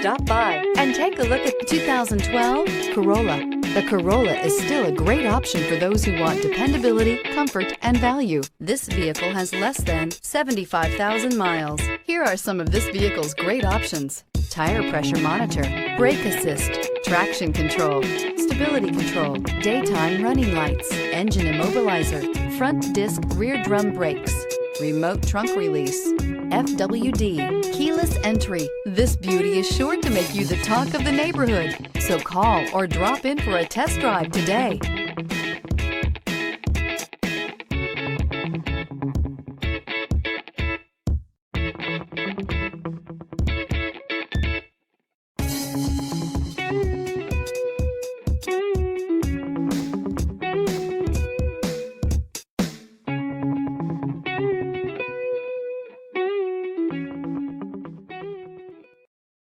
Stop by and take a look at the 2012 Corolla. The Corolla is still a great option for those who want dependability, comfort, and value. This vehicle has less than 75,000 miles. Here are some of this vehicle's great options: tire pressure monitor, brake assist, traction control, stability control, daytime running lights, engine immobilizer, front disc rear drum brakes, remote trunk release, FWD, keyless entry. This beauty is sure to make you the talk of the neighborhood. So call or drop in for a test drive today.